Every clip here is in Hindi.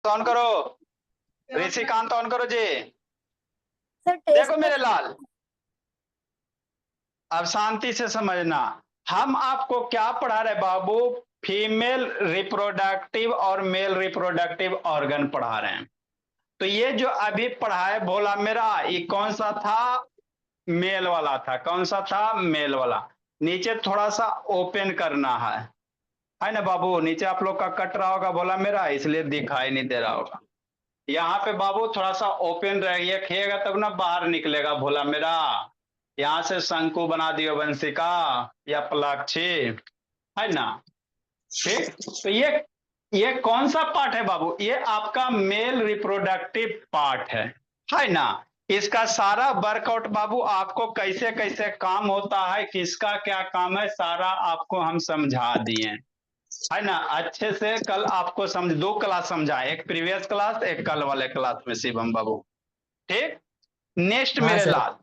ऑन करो। ऋषिकांत ऑन करो जी। सर देखो टेस्ट में मेरे लाल, अब शांति से समझना। हम आपको क्या पढ़ा रहे बाबू? फीमेल रिप्रोडक्टिव और मेल रिप्रोडक्टिव ऑर्गन पढ़ा रहे हैं। तो ये जो अभी पढ़ा है भोला मेरा, ये कौन सा था? मेल वाला था। कौन सा था? मेल वाला। नीचे थोड़ा सा ओपन करना है ना बाबू? नीचे आप लोग का कट रहा होगा भोला मेरा, इसलिए दिखाई नहीं दे रहा होगा। यहाँ पे बाबू थोड़ा सा ओपन रखिएगा तब ना बाहर निकलेगा भोला मेरा। यहाँ से शंकु बना दियो वंशिका या पलाक्षी, है ना? ठीक। तो ये कौन सा पार्ट है बाबू? ये आपका मेल रिप्रोडक्टिव पार्ट है ना? इसका सारा वर्कआउट बाबू आपको कैसे कैसे काम होता है, किसका क्या काम है, सारा आपको हम समझा दिए, है ना? अच्छे से कल आपको समझ, दो क्लास समझा, एक प्रीवियस क्लास, एक कल वाले क्लास में शिवम बाबू। ठीक। नेक्स्ट हाँ मेरे सर। लाल,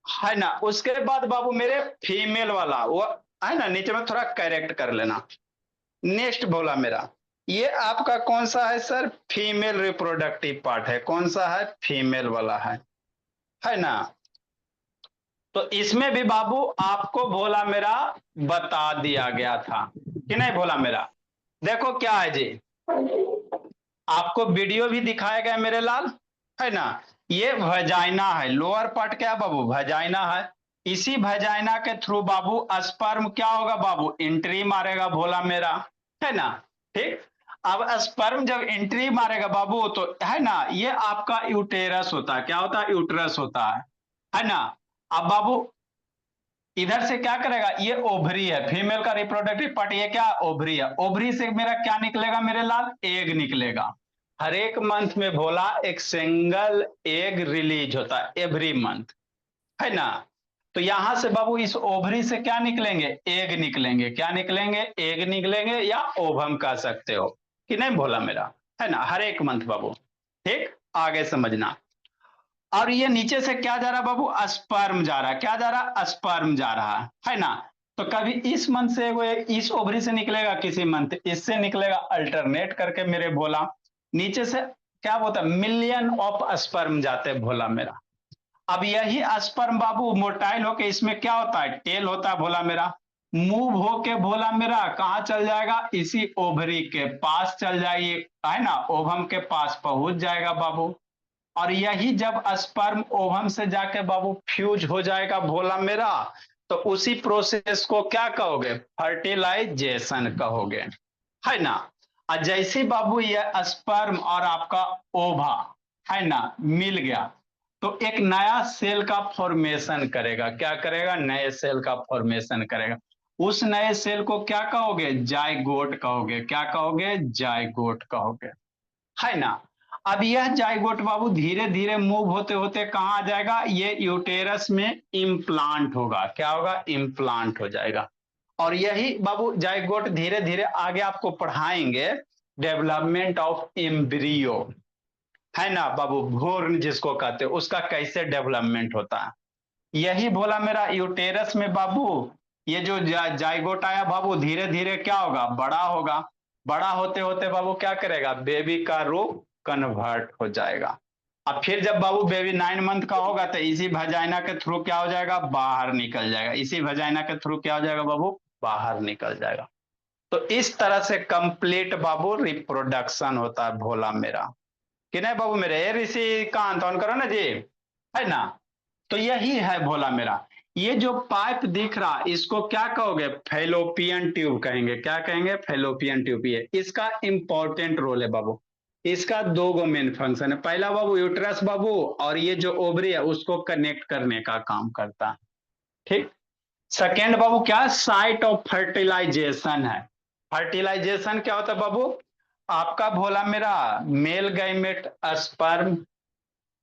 है ना? उसके बाद बाबू मेरे फीमेल वाला वो, है ना? नीचे में थोड़ा करेक्ट कर लेना। नेक्स्ट बोला मेरा, ये आपका कौन सा है सर? फीमेल रिप्रोडक्टिव पार्ट है। कौन सा है? फीमेल वाला है ना? तो इसमें भी बाबू आपको भोला मेरा बता दिया गया था कि नहीं भोला मेरा? देखो क्या है जी, आपको वीडियो भी दिखाया गया मेरे लाल, है ना? ये वजाइना है, लोअर पार्ट क्या बाबू? वजाइना है। इसी वजाइना के थ्रू बाबू स्पर्म क्या होगा बाबू? एंट्री मारेगा भोला मेरा, है ना? ठीक। अब स्पर्म जब एंट्री मारेगा बाबू तो, है ना, ये आपका यूटेरस होता है। क्या होता है? यूटेरस होता है ना? अब बाबू इधर से क्या करेगा? ये ओवरी है, फीमेल का रिप्रोडक्टिव पार्ट। ये क्या? ओवरी है। ओवरी से मेरा क्या निकलेगा मेरे लाल? एग निकलेगा। हर एक मंथ में भोला एक सिंगल एग रिलीज होता है, एवरी मंथ, है ना? तो यहां से बाबू इस ओवरी से क्या निकलेंगे? एग निकलेंगे। क्या निकलेंगे? एग निकलेंगे, या ओवम कह सकते हो कि नहीं भोला मेरा, है ना? हर एक मंथ बाबू। ठीक। आगे समझना। और ये नीचे से क्या जा रहा है बाबू? स्पर्म जा रहा है। क्या जा रहा है? स्पर्म जा रहा है ना? तो कभी इस मंथ से वो इस ओवरी से निकलेगा, किसी मंथ इससे निकलेगा, अल्टरनेट करके मेरे भोला। नीचे से क्या बोलता है? मिलियन ऑफ स्पर्म जाते हैं भोला मेरा। अब यही स्पर्म बाबू मोटाइल होके इसमें क्या होता है? टेल होता है भोला मेरा। मूव होके भोला मेरा कहाँ चल जाएगा? इसी ओवरी के पास चल जाइए, है ना? ओवम के पास पहुंच जाएगा बाबू। और यही जब स्पर्म ओवम से जाके बाबू फ्यूज हो जाएगा भोला मेरा, तो उसी प्रोसेस को क्या कहोगे? फर्टिलाइजेशन कहोगे, है ना? और जैसे बाबू ये स्पर्म और आपका ओवा, है ना, मिल गया, तो एक नया सेल का फॉर्मेशन करेगा। क्या करेगा? नए सेल का फॉर्मेशन करेगा। उस नए सेल को क्या कहोगे? जाइगोट कहोगे। क्या कहोगे? जाइगोट कहोगे, है ना? अब यह जाइगोट बाबू धीरे धीरे मूव होते होते कहाँ आ जाएगा? ये यूटेरस में इम्प्लांट होगा। क्या होगा? इम्प्लांट हो जाएगा। और यही बाबू जाइगोट धीरे धीरे आगे आपको पढ़ाएंगे, डेवलपमेंट ऑफ एम्ब्रियो, है ना बाबू? भ्रूण जिसको कहते हैं, उसका कैसे डेवलपमेंट होता है। यही बोला मेरा यूटेरस में बाबू, ये जो जाइगोट आया बाबू, धीरे धीरे क्या होगा? बड़ा होगा। बड़ा होते होते बाबू क्या करेगा? बेबी का रूप कन्वर्ट हो जाएगा। अब फिर जब बाबू बेबी 9 मंथ का होगा तो इसी वजाइना के थ्रू क्या हो जाएगा? बाहर निकल जाएगा। इसी वजाइना के थ्रू क्या हो जाएगा बाबू? बाहर निकल जाएगा। तो इस तरह से कंप्लीट बाबू रिप्रोडक्शन होता है भोला मेरा, कि नहीं बाबू मेरे? ये ऋषि कांत ऑन करो ना जी, है ना? तो यही है भोला मेरा। ये जो पाइप दिख रहा, इसको क्या कहोगे? फैलोपियन ट्यूब कहेंगे। क्या कहेंगे? Fallopian tube. ये इसका इंपॉर्टेंट रोल है बाबू। इसका दो गो मेन फंक्शन है। पहला बाबू यूट्रस बाबू, और ये जो ओवरी है उसको कनेक्ट करने का काम करता है। ठीक। सेकेंड बाबू क्या? साइट ऑफ फर्टिलाइजेशन है। फर्टिलाइजेशन क्या होता है बाबू? आपका भोला मेरा male gamete sperm,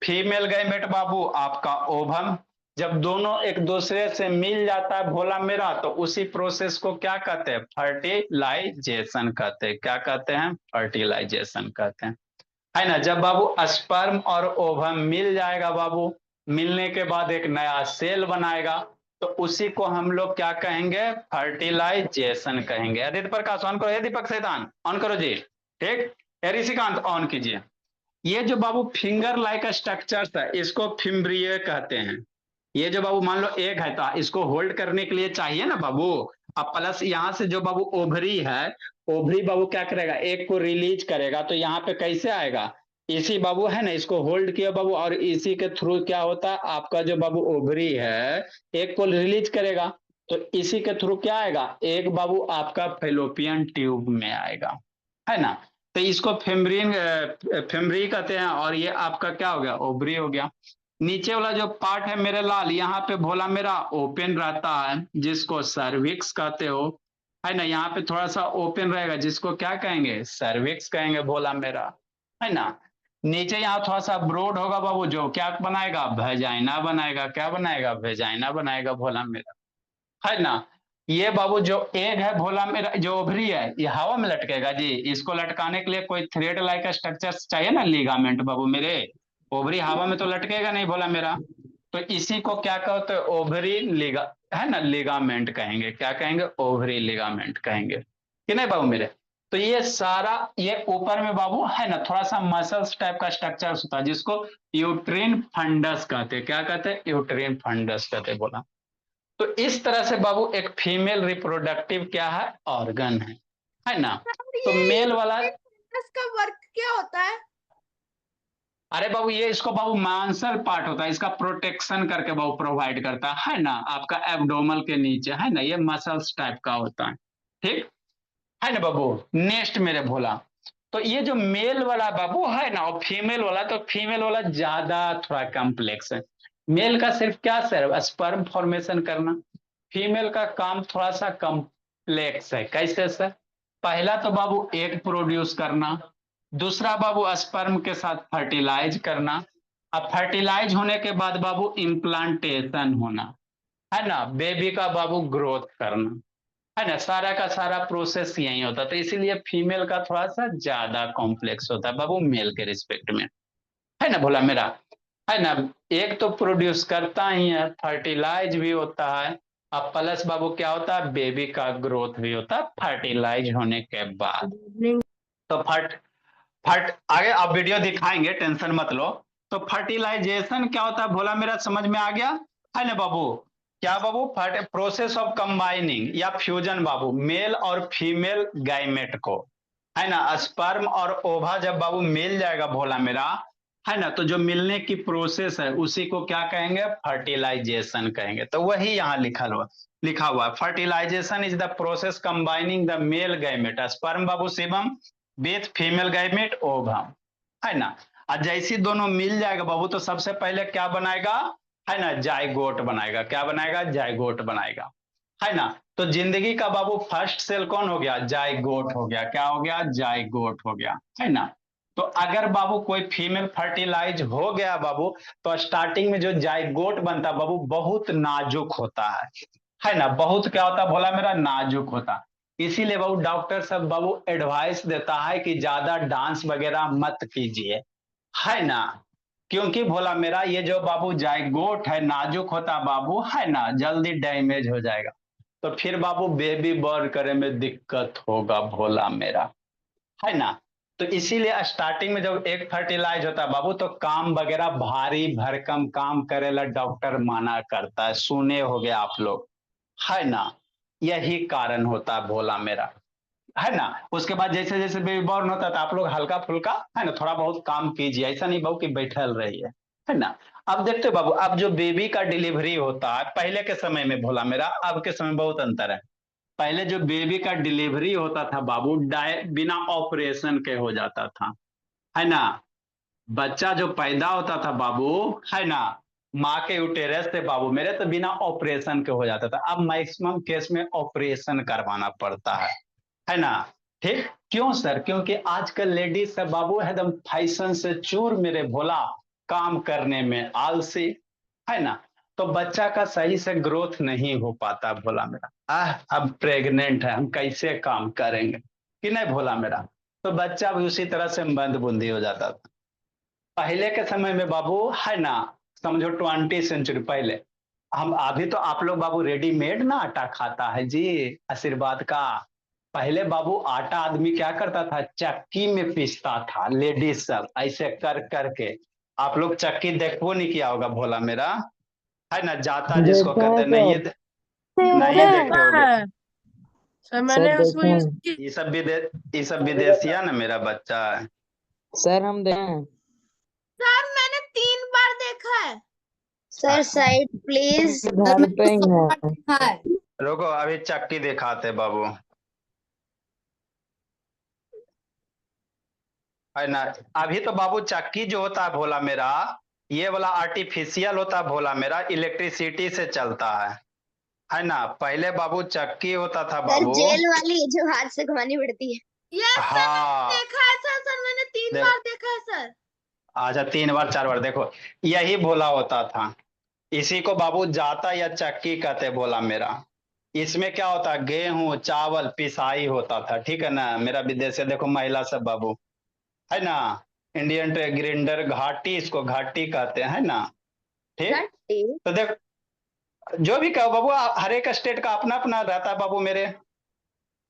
female gamete बाबू आपका ओवम, जब दोनों एक दूसरे से मिल जाता है भोला मेरा, तो उसी प्रोसेस को क्या कहते हैं? फर्टिलाइजेशन कहते हैं। क्या कहते हैं? फर्टिलाइजेशन कहते हैं, है ना? जब बाबू स्पर्म और ओवम मिल जाएगा बाबू, मिलने के बाद एक नया सेल बनाएगा, तो उसी को हम लोग क्या कहेंगे? फर्टिलाइजेशन कहेंगे। आदित्य प्रकाश ऑन करो। दीपक सैतान ऑन करो जी। ठीक। ऋषिकांत ऑन कीजिए। ये जो बाबू फिंगर लाइक स्ट्रक्चर्स है इसको फिम्ब्रिय कहते हैं। ये जो बाबू मान लो एग है तो इसको होल्ड करने के लिए चाहिए ना बाबू। अब प्लस यहाँ से जो बाबू ओवरी है, ओवरी बाबू क्या करेगा, एग को रिलीज करेगा, तो यहाँ पे कैसे आएगा, इसी बाबू है ना, इसको होल्ड किया बाबू और इसी के थ्रू क्या होता है आपका जो बाबू ओवरी है एग को रिलीज करेगा, तो इसी के थ्रू क्या आएगा, एक बाबू आपका फेलोपियन ट्यूब में आएगा, है ना। तो इसको फेम्ब्रिन फेम्ब्री कहते हैं और ये आपका क्या हो गया, ओवरी हो गया। नीचे वाला जो पार्ट है मेरे लाल, यहाँ पे भोला मेरा ओपन रहता है जिसको सर्विक्स कहते हो, है ना। यहाँ पे थोड़ा सा ओपन रहेगा जिसको क्या कहेंगे, सर्विक्स कहेंगे भोला मेरा, है ना। नीचे यहाँ थोड़ा सा ब्रॉड होगा बाबू जो क्या बनाएगा, वेजाइना बनाएगा, क्या बनाएगा, वेजाइना बनाएगा भोला मेरा, है ना। ये बाबू जो एग है भोला मेरा, जो ओवरी है ये हवा में लटकेगा जी, इसको लटकाने के लिए कोई थ्रेड लाइक स्ट्रक्चर चाहिए ना, लिगामेंट बाबू मेरे। ओवरी हवा में तो लटकेगा नहीं भोला मेरा, तो इसी को क्या कहते हैं, ओवरी लिगा, है ना, लिगामेंट कहेंगे, क्या कहेंगे, ओवरी लिगामेंट कहेंगे कि नहीं बाबू मेरे। तो ये सारा ये ऊपर में बाबू है ना थोड़ा सा मसल्स टाइप का स्ट्रक्चर होता है जिसको यूट्रिन फंडस कहते हैं, क्या कहते हैं, यूट्रिन फंडस कहते हैं बोला। तो इस तरह से बाबू एक फीमेल रिप्रोडक्टिव क्या है, ऑर्गन है ना। सर तो ये मेल वाला, इसका वर्क क्या होता है? अरे बाबू ये इसको बाबू मांसल पार्ट होता है, इसका प्रोटेक्शन करके बाबू प्रोवाइड करता है ना, आपका एब्डोमल के नीचे, है ना, ये मसल्स टाइप का होता है, ठीक है ना बाबू। नेक्स्ट मेरे भोला, तो ये जो मेल वाला बाबू है ना और फीमेल वाला, तो फीमेल वाला ज्यादा थोड़ा कॉम्प्लेक्स है। मेल का सिर्फ क्या सर, स्पर्म फॉर्मेशन करना, फीमेल का काम थोड़ा सा कॉम्प्लेक्स है। कैसे सर, पहला तो बाबू एग प्रोड्यूस करना, दूसरा बाबू स्पर्म के साथ फर्टिलाइज करना, अब फर्टिलाइज होने के बाद बाबू इम्प्लांटेशन होना, है ना, बेबी का बाबू ग्रोथ करना, है ना, सारा का सारा प्रोसेस यही होता, तो इसीलिए फीमेल का थोड़ा सा ज्यादा कॉम्प्लेक्स होता है बाबू मेल के रिस्पेक्ट में, है ना भोला मेरा, है ना। एक तो प्रोड्यूस करता ही है, फर्टिलाइज भी होता है, अब प्लस बाबू क्या होता है, बेबी का ग्रोथ भी होता है फर्टिलाइज होने के बाद। तो फर्ट फर्ट आगे आप वीडियो दिखाएंगे, टेंशन मत लो। तो फर्टिलाइजेशन क्या होता है भोला मेरा, समझ में आ गया, है ना बाबू। क्या बाबू, प्रोसेस ऑफ कंबाइनिंग या फ्यूजन बाबू मेल और फीमेल गाइमेट को, है ना, स्पर्म और ओवा जब बाबू मिल जाएगा भोला मेरा, है ना, तो जो मिलने की प्रोसेस है उसी को क्या कहेंगे, फर्टिलाइजेशन कहेंगे। तो वही यहाँ लिखा हुआ fertilisation is the process combining the male gamete sperm बाबू Shivam with female gamete ovum, है ना। और जैसी दोनों मिल जाएगा बाबू तो सबसे पहले क्या बनाएगा, है ना, जाइगोट बनाएगा, क्या बनाएगा, जाइगोट बनाएगा, है ना। तो जिंदगी का बाबू फर्स्ट सेल कौन हो गया, जाइगोट हो गया, क्या हो गया, जाइगोट हो गया, है ना। तो अगर बाबू कोई फीमेल फर्टिलाइज हो गया बाबू, तो स्टार्टिंग में जो जाइगोट बनता है बाबू बहुत नाजुक होता है ना, बहुत क्या होता है भोला मेरा, नाजुक होता। इसीलिए बाबू डॉक्टर सब बाबू एडवाइस देता है कि ज्यादा डांस वगैरह मत कीजिए, है ना। क्योंकि भोला मेरा ये जो बाबू जाइगोट है नाजुक होता बाबू, है ना, जल्दी डैमेज हो जाएगा, तो फिर बाबू बेबी बर्न करे में दिक्कत होगा भोला मेरा, है ना। तो इसीलिए स्टार्टिंग में जब एग फर्टिलाइज होता है बाबू तो काम वगैरह भारी भरकम काम करेला डॉक्टर मना करता है, सुने होगे आप लोग, है ना। यही कारण होता है भोला मेरा, है ना। उसके बाद जैसे जैसे बेबी बॉर्न होता है तो आप लोग हल्का फुल्का, है ना, थोड़ा बहुत काम कीजिए, ऐसा नहीं बाबू कि बैठल रहिए, है ना। अब देखते हो बाबू, अब जो बेबी का डिलीवरी होता है पहले के समय में भोला मेरा, अब के समय में बहुत अंतर है। पहले जो बेबी का डिलीवरी होता था बाबू बिना ऑपरेशन के हो जाता था, है ना। बच्चा जो पैदा होता था बाबू, है ना, माँ के यूटेरस से बाबू मेरे, तो बिना ऑपरेशन के हो जाता था। अब मैक्सिमम केस में ऑपरेशन करवाना पड़ता है ना। ठीक क्यों सर, क्योंकि आजकल लेडीज से बाबू एकदम फैशन से चूर मेरे भोला, काम करने में आलसी, है ना। तो बच्चा का सही से ग्रोथ नहीं हो पाता भोला मेरा, अब प्रेग्नेंट है हम कैसे काम करेंगे कि नहीं भोला मेरा। तो बच्चा भी उसी तरह से मंद बुंदी हो जाता था पहले के समय में बाबू, है ना। समझो 20 सेंचुरी पहले, हम अभी तो आप लोग बाबू रेडीमेड ना आटा खाता है जी, आशीर्वाद का, पहले बाबू आटा आदमी क्या करता था, चक्की में पीसता था, लेडीज सब ऐसे कर करके। आप लोग चक्की देखो नहीं किया होगा भोला मेरा, है ना, जाता जिसको देखे हैं कहते नहीं सर। ये नहीं देखे होगे। सर सर मैंने उसको देखे यूज हैं। की। ये सब विदेशिया ना मेरा बच्चा है। सर हम देखे हैं। सर मैंने 3 बार देखा है। Sir side please. घर पे ही है। रुको अभी चक्की दिखाते बाबू, है ना। अभी तो बाबू चक्की जो होता है भोला मेरा, ये वाला आर्टिफिशियल होता है भोला मेरा, इलेक्ट्रिसिटी से चलता है ना। पहले बाबू चक्की होता था सर बाबू। जेल वाली जो हाथ से घुमानी पड़ती है। यस सर मैंने हाँ देखा है सर मैंने 3 देख, बार देखा है सर। अच्छा 3 बार 4 बार देखो, यही भोला होता था। इसी को बाबू जाता या चक्की कहते भोला मेरा। इसमें क्या होता है, गेहूं चावल पिसाई होता था, ठीक है ना मेरा विदेश। देखो महिला सब बाबू, है ना, इंडियन ग्राइंडर घाटी, इसको घाटी कहते हैं, है ना। ठीक, घाटी। तो देख, जो भी कहो बाबू, हर एक स्टेट का अपना अपना रहता है बाबू मेरे,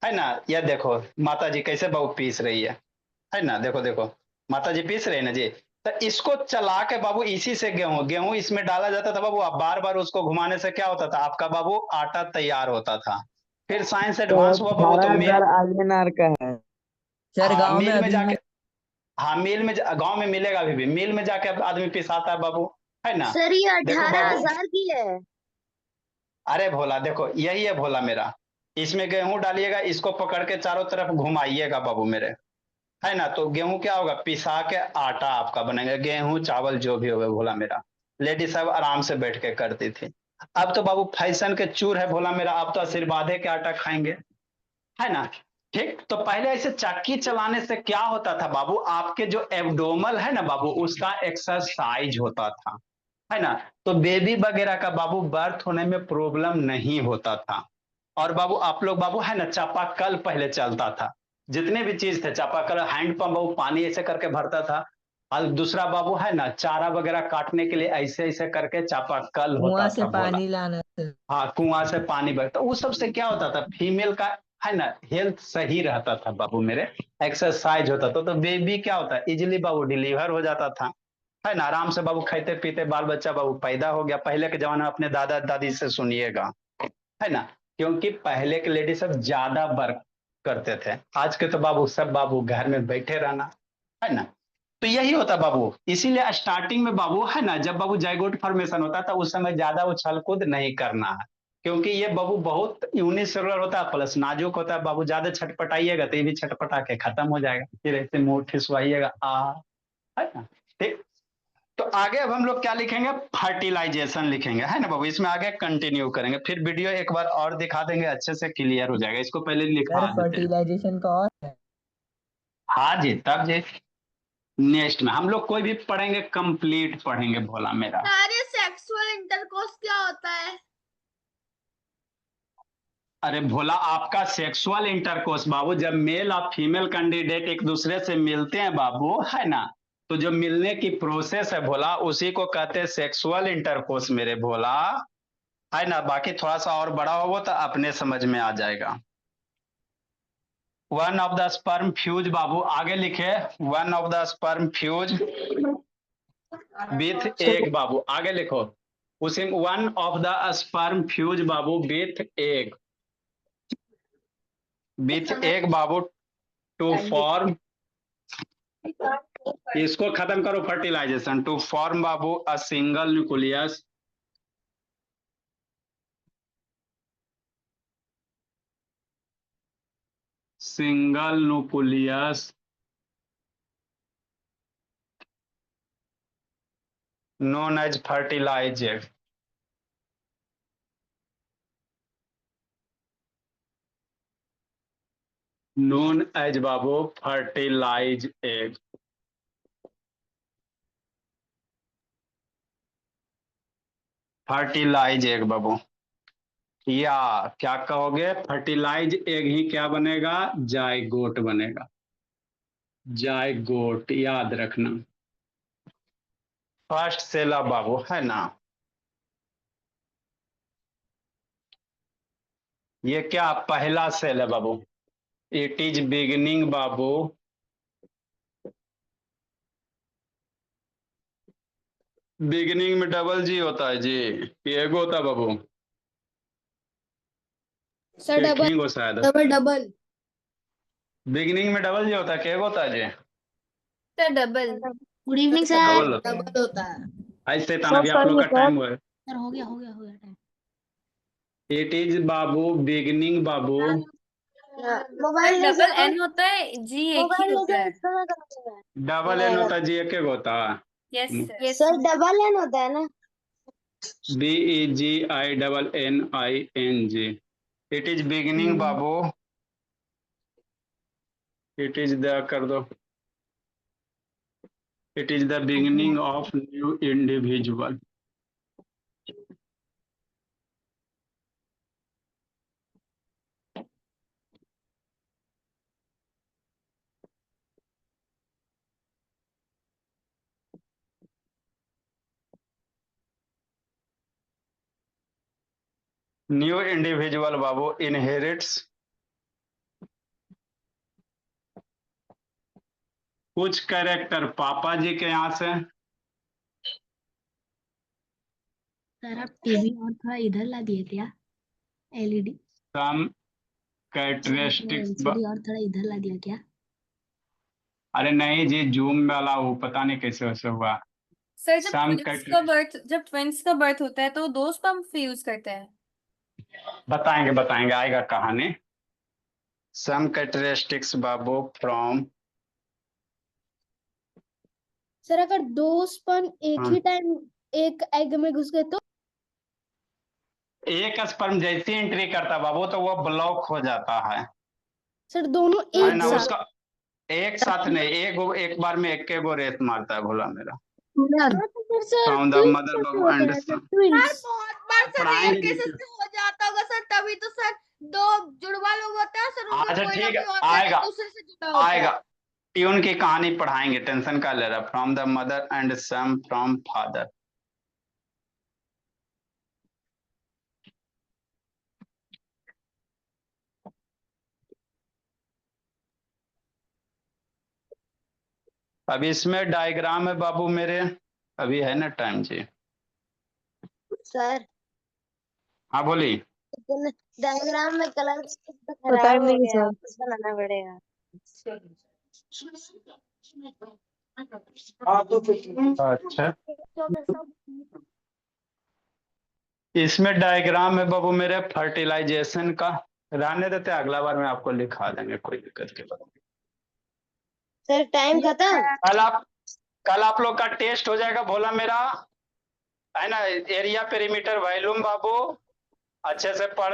है ना। यह देखो माता जी कैसे बाबू पीस रही है ना, देखो देखो माता जी पीस रही है ना जी। तो इसको चला के बाबू, इसी से गेहूं गेहूं इसमें डाला जाता था बाबू। अब बार बार उसको घुमाने से क्या होता था, आपका बाबू आटा तैयार होता था। फिर साइंस तो एडवांस हुआ बाबू, तो 18,000 INR का है। सर हाँ गांव में मिल में अभी जाके, हाँ मिल में गांव में मिलेगा, अभी भी मिल में जाके आदमी पिसाता है बाबू, है ना। सर ये देखो बाबू, 18,000 की है। अरे भोला देखो यही है भोला मेरा। इसमें गेहूं डालिएगा, इसको पकड़ के चारों तरफ घुमाइएगा बाबू मेरे, है ना। तो गेहूं क्या होगा, पिसा के आटा आपका बनेगा, गेहूं चावल जो भी होगा भोला मेरा। लेडीज सब आराम से बैठ के करती थी। अब तो बाबू फैशन के चूर है भोला मेरा, अब तो आशीर्वादे के आटा खाएंगे, है ना। ठीक, तो पहले ऐसे चक्की चलाने से क्या होता था बाबू, आपके जो एब्डोमल है ना बाबू, उसका एक्सरसाइज होता था, है ना। तो बेबी वगैरह का बाबू बर्थ होने में प्रॉब्लम नहीं होता था। और बाबू आप लोग बाबू, है ना, चापाकल पहले चलता था। जितने भी चीज थे चापाकल, हैंड पंप बाबू पानी ऐसे करके भरता था। और दूसरा बाबू है ना, चारा वगैरह काटने के लिए ऐसे ऐसे करके चापाकल कुआं होता से था बोला। पानी लाना सर। हाँ कुआं से पानी बहता, उस सब से क्या होता था, फीमेल का, है ना, हेल्थ सही रहता था बाबू मेरे। एक्सरसाइज होता था, तो बेबी क्या होता है, इजिली बाबू डिलीवर हो जाता था, है ना। आराम से बाबू खाते पीते बाल बच्चा बाबू पैदा हो गया। पहले के जमाने में अपने दादा दादी से सुनिएगा, है ना, क्योंकि पहले के लेडीज सब ज्यादा वर्क करते थे। आज के तो बाबू सब बाबू घर में बैठे रहना, है ना। तो यही होता बाबू, इसीलिए स्टार्टिंग में बाबू, है ना, जब बाबू जाइगोट फॉर्मेशन होता था उस समय ज्यादा उछल कूद नहीं करना है। क्योंकि ये बाबू बहुत यूनिसेलुलर होता है, प्लस नाजुक होता है बाबू। ज्यादा छटपटाइएगा तो ये भी छटपटा के खत्म हो जाएगा, फिर ऐसे मुंह ठिसवाइएगा है ना। ठीक, तो आगे अब हम लोग क्या लिखेंगे, फर्टिलाइजेशन लिखेंगे, है ना बाबू। इसमें आगे कंटिन्यू करेंगे, फिर वीडियो एक बार और दिखा देंगे, अच्छे से क्लियर हो जाएगा। इसको पहले लिखवा सर देते हैं। फर्टिलाइजेशन का और है। हाँ जी, तब जी नेक्स्ट में हम लोग कोई भी पढ़ेंगे कंप्लीट पढ़ेंगे भोला मेरा। सर ये सेक्सुअल इंटरकोर्स क्या होता है? अरे भोला, आपका सेक्सुअल इंटरकोर्स बाबू, जब मेल और फीमेल कैंडिडेट एक दूसरे से मिलते हैं बाबू, है ना, तो जो मिलने की प्रोसेस है भोला, उसी को कहते हैं सेक्सुअल इंटरकोर्स मेरे भोला, है ना। बाकी थोड़ा सा और बड़ा होगा तो अपने समझ में आ जाएगा। One of the sperm fuse बाबू, आगे लिखे, one of the sperm fuse with egg बाबू, आगे लिखो। उसी one of the sperm fuse बाबू विथ एग बाबू टू फॉर्म, इसको खत्म करो, फर्टिलाइजेशन टू फॉर्म बाबू a single nucleus, single nucleus known as fertilizer, known as बाबू fertilize egg, फर्टिलाइज एग बाबू, या क्या कहोगे, फर्टिलाइज एग ही क्या बनेगा, जाइगोट बनेगा। जाइगोट याद रखना, फर्स्ट सेल ऑफ बाबू, है ना। ये क्या पहला सेल है बाबू, इट इज बिगिनिंग बाबू। बिगिनिंग में डबल जी होता है जी, ये एगो होता है बाबू। सर ये डबल किंग हो शायद। डबल बिगिनिंग में डबल जी होता है, क्या होता है जी? Sir double. Good evening double sir. होता है। डबल होता है। ऐसे ताना भी आप लोग का टाइम हुआ है। सर हो गया टाइम। इट इज बाबू बिगिनिंग बाबू। मोबाइल डबल एन होता है, जी एक ही होता है। डबल एन होता है जी, एक होता है। Yes yes sir double N होता है ना? BEGINNING। इट इज बिगिनिंग बाबू। इट इज द कर दो। It is the beginning of new individual. New individual बाबू इनहेरिट्स कुछ कैरेक्टर पापा जी के यहाँ से। सर आप टीवी और थोड़ा इधर ला दिए क्या? LED some characteristics. एलसीडी और थोड़ा इधर ला दिया क्या? अरे नहीं जी, जूम वाला वो पता नहीं कैसे वैसे हुआ। सर सम जब ट्विंस का बर्थ होता है तो दो स्पर्म फ्यूज करते हैं। बताएंगे आएगा कहानी। सम कैरेक्टरिस्टिक्स बाबू फ्रॉम। सर अगर दो स्पर्म एक हाँ। ही टाइम एक एग में घुस गए तो? एक स्पर्म जैसे एंट्री करता बाबू तो वो ब्लॉक हो जाता है। सर दोनों है एक ना, साथ? उसका एक साथ नहीं, एक बार में एक गो रेस मारता है भोला मेरा। Sir from the twins mother कैसे बाबू होते एंड हैं सर? सन। twins? बहुत बार सर पढ़ाएंगे रेयर केसेस में हो जाता होगा सर, तभी तो सर दो जुड़वा लोग होते हैं सर, उनका अच्छा कोई ना ठीक है, कोई आएगा ऑर्गन दूसरे से जुड़ा होता आएगा। है। ट्यून की कहानी पढ़ाएंगे, टेंशन का ले रहा। From the mother and some from father. अभी इसमें डायग्राम है बाबू मेरे, अभी है ना टाइम जी। सर हाँ बोली। डायग्राम में कलर टाइम खराब हो नहीं गया, सर। वापस बनाना पड़ेगा। अच्छा, इसमें डायग्राम है बाबू मेरे फर्टिलाइजेशन का। रहने देते, अगला बार में आपको लिखा देंगे, कोई दिक्कत की बात नहीं। सर टाइम खत्म। कल आप लोग का टेस्ट हो जाएगा भोला मेरा, है ना। एरिया पेरीमीटर वॉल्यूम बाबू अच्छे से पढ़